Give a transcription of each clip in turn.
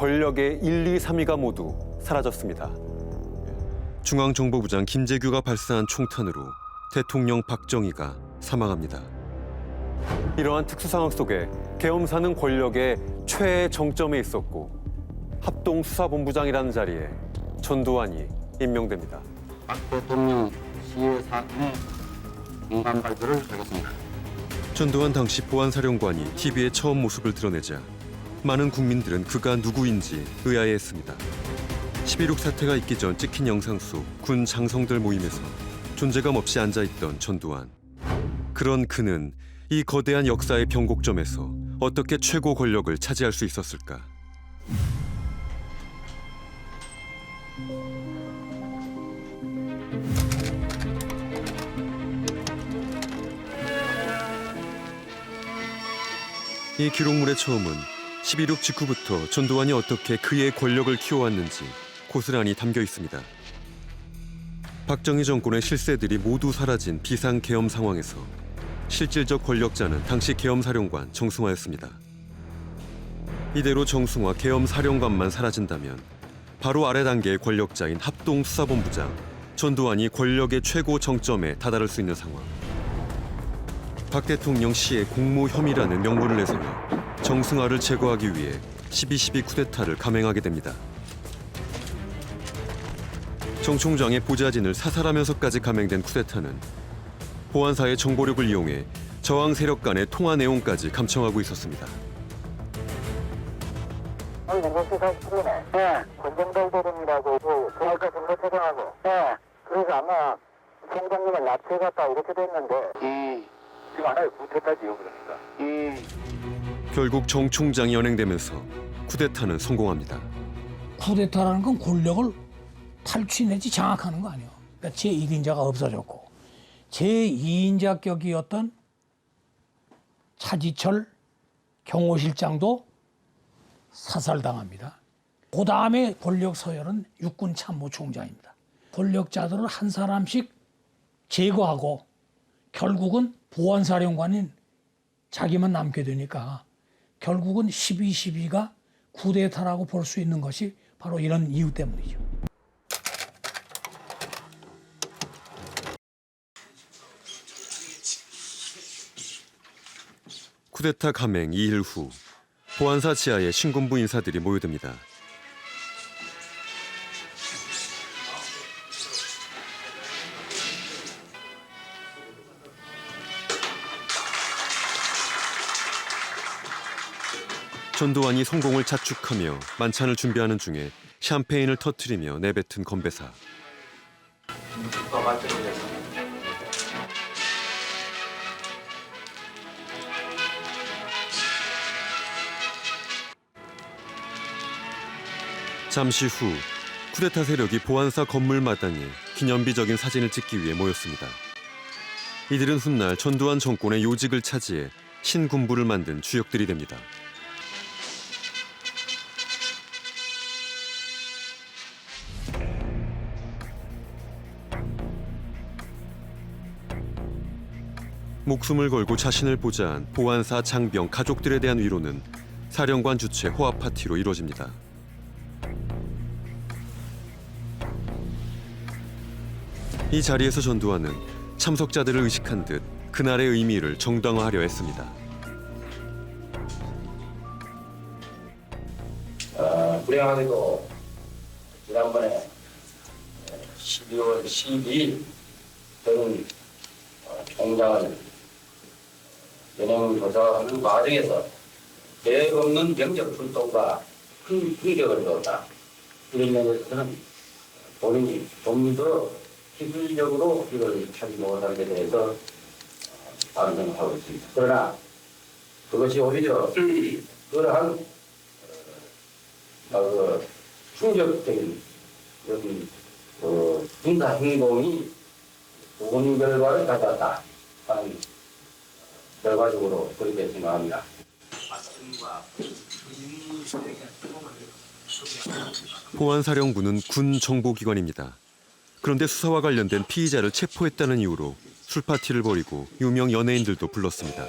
권력의 1, 2, 3위가 모두 사라졌습니다. 중앙정보부장 김재규가 발사한 총탄으로 대통령 박정희가 사망합니다. 이러한 특수 상황 속에 계엄사는 권력의 최애 정점에 있었고 합동수사본부장이라는 자리에 전두환이 임명됩니다. 박 대통령 시해 사건의 공감 발표를 하겠습니다. 전두환 당시 보안사령관이 TV에 처음 모습을 드러내자 많은 국민들은 그가 누구인지 의아해했습니다. 11.6 사태가 있기 전 찍힌 영상 속 군 장성들 모임에서 존재감 없이 앉아있던 전두환. 그런 그는 이 거대한 역사의 변곡점에서 어떻게 최고 권력을 차지할 수 있었을까? 이 기록물의 처음은 11.6 직후부터 전두환이 어떻게 그의 권력을 키워왔는지 고스란히 담겨 있습니다. 박정희 정권의 실세들이 모두 사라진 비상계엄 상황에서 실질적 권력자는 당시 계엄사령관 정승화였습니다. 이대로 정승화 계엄사령관만 사라진다면 바로 아래 단계의 권력자인 합동수사본부장 전두환이 권력의 최고 정점에 다다를 수 있는 상황. 박 대통령 시의 공모 혐의라는 명분을 내세워 정승화를 제거하기 위해 12.12 쿠데타를 감행하게 됩니다. 정 총장의 보좌진을 사살하면서까지 감행된 쿠데타는 보안사의 정보력을 이용해 저항 세력 간의 통화 내용까지 감청하고 있었습니다. 네, 권정달대령이라고 그러니까 정보처장하고 그래서 아마 총장님을 납치해갔다 이렇게 됐는데 지금 하나의 구태타지요 그러니까. 결국 정 총장이 연행되면서 쿠데타는 성공합니다. 쿠데타라는 건 권력을 탈취내지 장악하는 거 아니에요. 그러니까 제1인자가 없어졌고 제2인자격이었던 차지철 경호실장도 사살당합니다. 그 다음에 권력 서열은 육군 참모총장입니다. 권력자들을 한 사람씩 제거하고 결국은 보안사령관인 자기만 남게 되니까 결국은 12.12가 쿠데타라고 볼 수 있는 것이 바로 이런 이유 때문이죠. 쿠데타 감행 2일 후 보안사 지하에 신군부 인사들이 모여듭니다. 전두환이 성공을 자축하며 만찬을 준비하는 중에 샴페인을 터뜨리며 내뱉은 건배사. 잠시 후 쿠데타 세력이 보안사 건물 마당에 기념비적인 사진을 찍기 위해 모였습니다. 이들은 훗날 전두환 정권의 요직을 차지해 신군부를 만든 주역들이 됩니다. 목숨을 걸고 자신을 보좌한 보안사 장병 가족들에 대한 위로는 사령관 주최 호합 파티로 이루어집니다. 이 자리에서 전두환은 참석자들을 의식한 듯 그날의 의미를 정당화하려 했습니다. 불행하게도 지난번에 12월 12일 저는 총장을 연행 조사하는 과정에서 계획 없는 병력 출동과 큰 충격을 줬다. 이런 면에서는 본인이 좀 더 기술적으로 이걸 하지 못하게 대해서 반성하고 있습니다. 그러나 그것이 오히려 그러한 충격적인 여기 군사 행동이 좋은 결과를 가져왔다 하는 결과적으로 그렇게 생각합니다. 보안사령부는 군 정보기관입니다. 그런데 수사와 관련된 피의자를 체포했다는 이유로 술파티를 벌이고 유명 연예인들도 불렀습니다.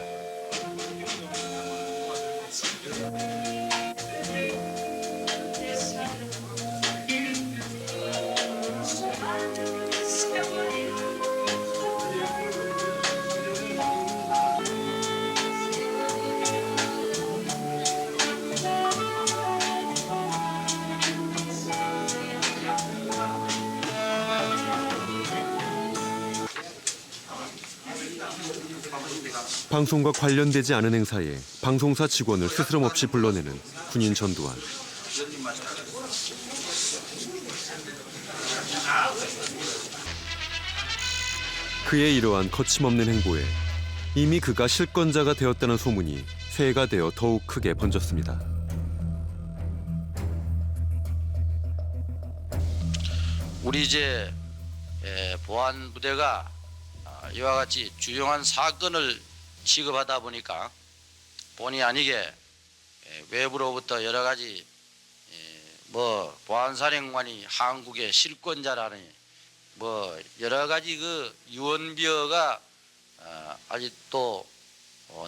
방송과 관련되지 않은 행사에 방송사 직원을 스스럼없이 불러내는 군인 전두환. 그의 이러한 거침없는 행보에 이미 그가 실권자가 되었다는 소문이 새해가 되어 더욱 크게 번졌습니다. 우리 이제 보안 부대가 이와 같이 주요한 사건을 취급하다 보니까 본의 아니게 외부로부터 여러 가지 뭐 보안사령관이 한국의 실권자라니 뭐 여러 가지 그 유언비어가 아직도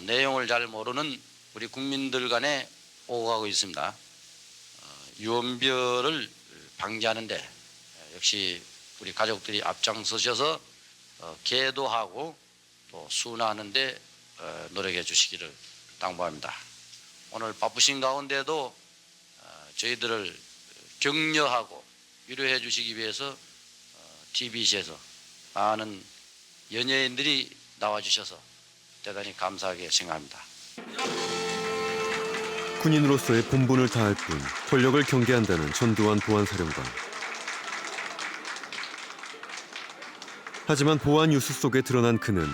내용을 잘 모르는 우리 국민들 간에 오고 가고 있습니다. 유언비어를 방지하는데 역시 우리 가족들이 앞장서셔서 계도하고 또 순화하는 데 노력해 주시기를 당부합니다. 오늘 바쁘신 가운데도 저희들을 격려하고 위로해 주시기 위해서 TBC에서 많은 연예인들이 나와주셔서 대단히 감사하게 생각합니다. 군인으로서의 본분을 다할 뿐 권력을 경계한다는 전두환 보안사령관. 하지만 보안 뉴스 속에 드러난 그는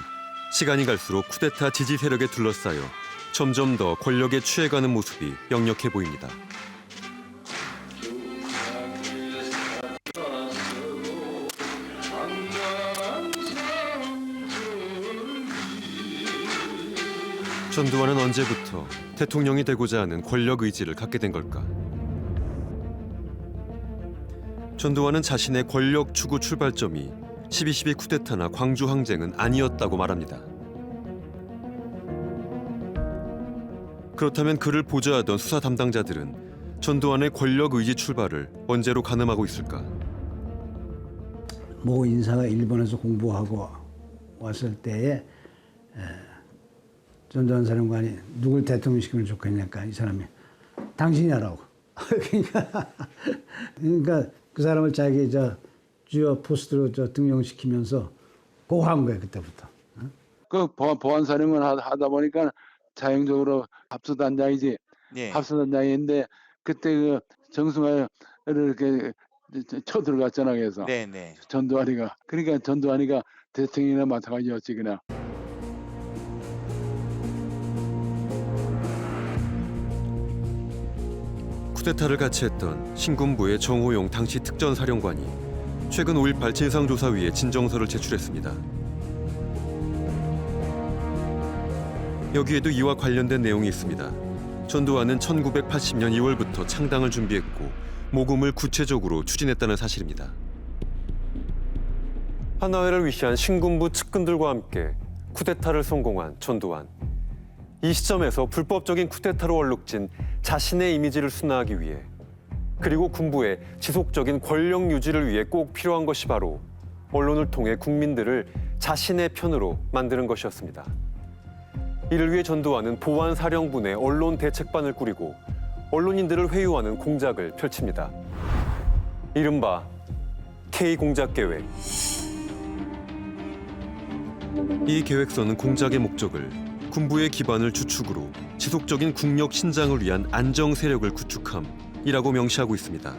시간이 갈수록 쿠데타 지지 세력에 둘러싸여 점점 더 권력에 취해가는 모습이 역력해 보입니다. 전두환은 언제부터 대통령이 되고자 하는 권력 의지를 갖게 된 걸까? 전두환은 자신의 권력 추구 출발점이 12.12 쿠데타나 광주 항쟁은 아니었다고 말합니다. 그렇다면 그를 보좌하던 수사 담당자들은 전두환의 권력 의지 출발을 언제로 가늠하고 있을까? 모 인사가 일본에서 공부하고 왔을 때에 전두환 사령관이 누굴 대통령 시키면 좋겠냐니까 이 사람이 당신이 하라고. 그러니까 그 사람을 자기 주요 포스트로 등용시키면서 그거 한 거예요 그때부터. 그 보안사령관 하다 보니까 자연적으로 합수단장이지. 예. 합수단장인데 그때 그 정승화를 이렇게 쳐들어갔잖아. 그래서 네네. 전두환이가 그러니까 전두환이가 대통령이나 마찬가지였지 그냥. 쿠데타를 같이 했던 신군부의 정호용 당시 특전사령관이 최근 5.18 진상조사위에 진정서를 제출했습니다. 여기에도 이와 관련된 내용이 있습니다. 전두환은 1980년 2월부터 창당을 준비했고 모금을 구체적으로 추진했다는 사실입니다. 한화회를 위시한 신군부 측근들과 함께 쿠데타를 성공한 전두환. 이 시점에서 불법적인 쿠데타로 얼룩진 자신의 이미지를 순화하기 위해 그리고 군부의 지속적인 권력 유지를 위해 꼭 필요한 것이 바로 언론을 통해 국민들을 자신의 편으로 만드는 것이었습니다. 이를 위해 전두환은 보안사령부 내 언론 대책반을 꾸리고 언론인들을 회유하는 공작을 펼칩니다. 이른바 K공작계획. 이 계획서는 공작의 목적을 군부의 기반을 주축으로 지속적인 국력 신장을 위한 안정 세력을 구축함이라고 명시하고 있습니다.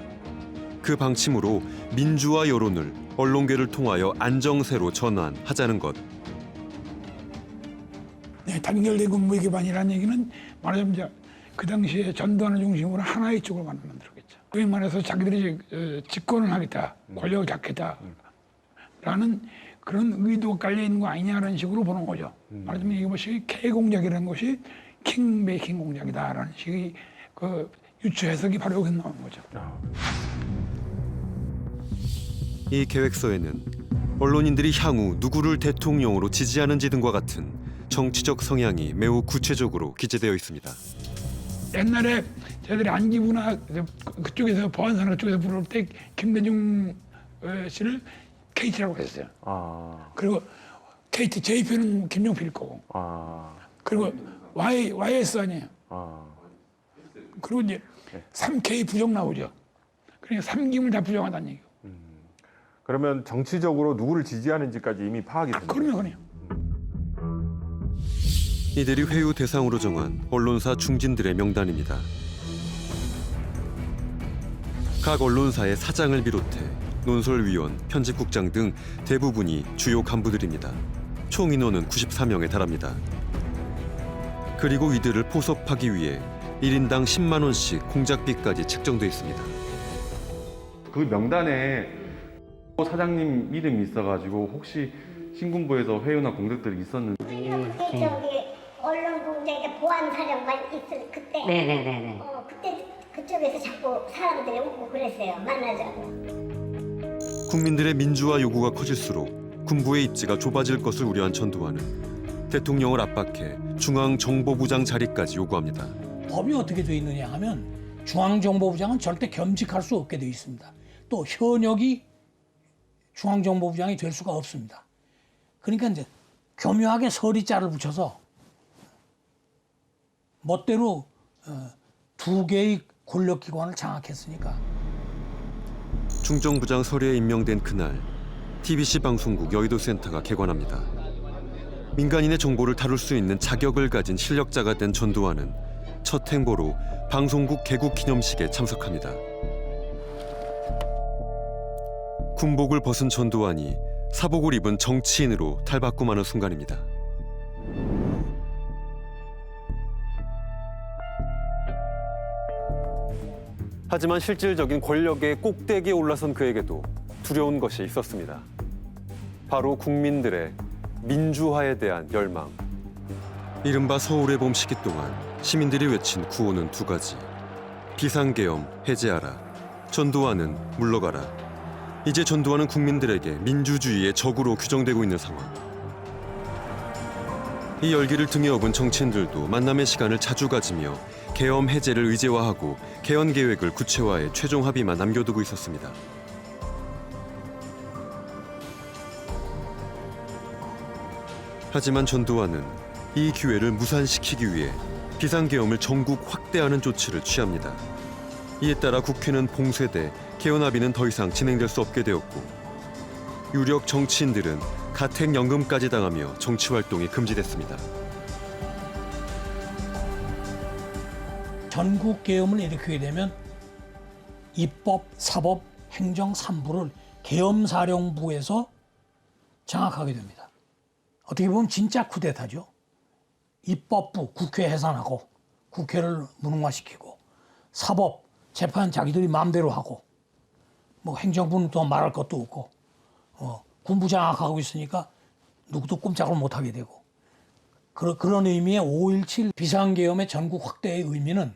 그 방침으로 민주화 여론을 언론계를 통하여 안정세로 전환하자는 것. 네, 단결된 군부의 기반이라는 얘기는 말하자면 이제 그 당시에 전두환을 중심으로 하나의 쪽을 만들었겠죠. 그에 말해서 자기들이 집권을 하겠다, 권력을 잡겠다라는 그런 의도가 깔려 있는 거 아니냐라는 식으로 보는 거죠. 말하자면 이것이 K 공작이라는 것이 킹메이킹 공작이다라는 식의 그 유추 해석이 바로 여기 나오는 거죠. 이 계획서에는 언론인들이 향후 누구를 대통령으로 지지하는지 등과 같은 정치적 성향이 매우 구체적으로 기재되어 있습니다. 옛날에 저희들이 안기부나 그쪽에서 보안산업 쪽에서 부를 때 김대중 씨를 KT라고 했어요. 그리고 KT JP는 김용필 거고. 그리고 YS 아니에요. 그리고 이제 3K 부정 나오죠. 그러니까 3김을 다 부정하다는 얘기고. 그러면 정치적으로 누구를 지지하는지까지 이미 파악이 됩니다. 그럼요. 이들이 회유 대상으로 정한 언론사 중진들의 명단입니다. 각 언론사의 사장을 비롯해 논설위원, 편집국장 등 대부분이 주요 간부들입니다. 총 인원은 94명에 달합니다. 그리고 이들을 포섭하기 위해 1인당 10만 원씩 공작비까지 책정돼 있습니다. 그 명단에 사장님 이름이 있어가지고 혹시 신군부에서 회유나 공작들이 있었는지. 저기 언론공장에 보안사령관 있을 그때 네네네네. 그때 그쪽에서 자꾸 사람들이 오고 그랬어요. 만나자고. 국민들의 민주화 요구가 커질수록 군부의 입지가 좁아질 것을 우려한 전두환은 대통령을 압박해 중앙정보부장 자리까지 요구합니다. 법이 어떻게 돼 있느냐 하면 중앙정보부장은 절대 겸직할 수 없게 돼 있습니다. 또 현역이 중앙정보부장이 될 수가 없습니다. 그러니까 이제 교묘하게 서리자를 붙여서 멋대로 두 개의 권력기관을 장악했으니까. 중정부장 서리에 임명된 그날 TBC 방송국 여의도센터가 개관합니다. 민간인의 정보를 다룰 수 있는 자격을 가진 실력자가 된 전두환은 첫 행보로 방송국 개국 기념식에 참석합니다. 군복을 벗은 전두환이 사복을 입은 정치인으로 탈바꿈하는 순간입니다. 하지만 실질적인 권력의 꼭대기에 올라선 그에게도 두려운 것이 있었습니다. 바로 국민들의 민주화에 대한 열망. 이른바 서울의 봄 시기 동안 시민들이 외친 구호는 두 가지. 비상계엄 해제하라. 전두환은 물러가라. 이제 전두환은 국민들에게 민주주의의 적으로 규정되고 있는 상황. 이 열기를 등에 업은 정치인들도 만남의 시간을 자주 가지며 계엄 해제를 의제화하고 개헌 계획을 구체화해 최종 합의만 남겨두고 있었습니다. 하지만 전두환은 이 기회를 무산시키기 위해 비상계엄을 전국 확대하는 조치를 취합니다. 이에 따라 국회는 봉쇄돼 개헌 합의는 더 이상 진행될 수 없게 되었고 유력 정치인들은 가택연금까지 당하며 정치활동이 금지됐습니다. 전국 계엄을 일으키게 되면 입법, 사법, 행정 3부를 계엄사령부에서 장악하게 됩니다. 어떻게 보면 진짜 쿠데타죠. 입법부, 국회 해산하고 국회를 무능화시키고 사법, 재판 자기들이 마음대로 하고 뭐 행정부는 또 말할 것도 없고 군부 장악하고 있으니까 누구도 꼼짝을 못하게 되고 그런 의미의 5.17 비상계엄의 전국 확대의 의미는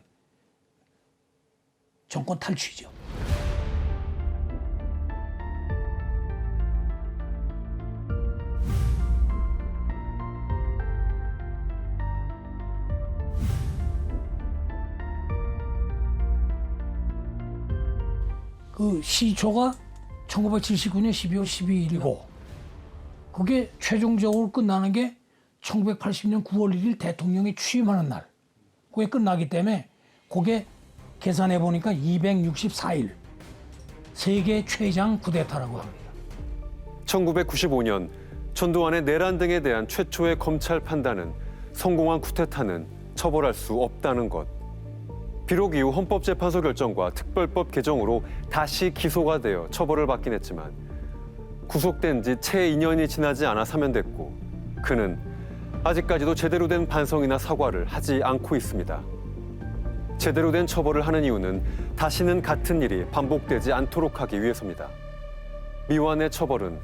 정권 탈취죠. 그 시초가 1979년 12월 12일이고 그게 최종적으로 끝나는 게 1980년 9월 1일 대통령이 취임하는 날. 그게 끝나기 때문에 그게 계산해 보니까 264일. 세계 최장 쿠데타라고 합니다. 1995년 전두환의 내란 등에 대한 최초의 검찰 판단은 성공한 쿠데타는 처벌할 수 없다는 것. 비록 이후 헌법재판소 결정과 특별법 개정으로 다시 기소가 되어 처벌을 받긴 했지만 구속된 지 채 2년이 지나지 않아 사면됐고 그는 아직까지도 제대로 된 반성이나 사과를 하지 않고 있습니다. 제대로 된 처벌을 하는 이유는 다시는 같은 일이 반복되지 않도록 하기 위해서입니다. 미완의 처벌은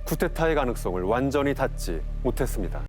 쿠데타의 가능성을 완전히 닫지 못했습니다.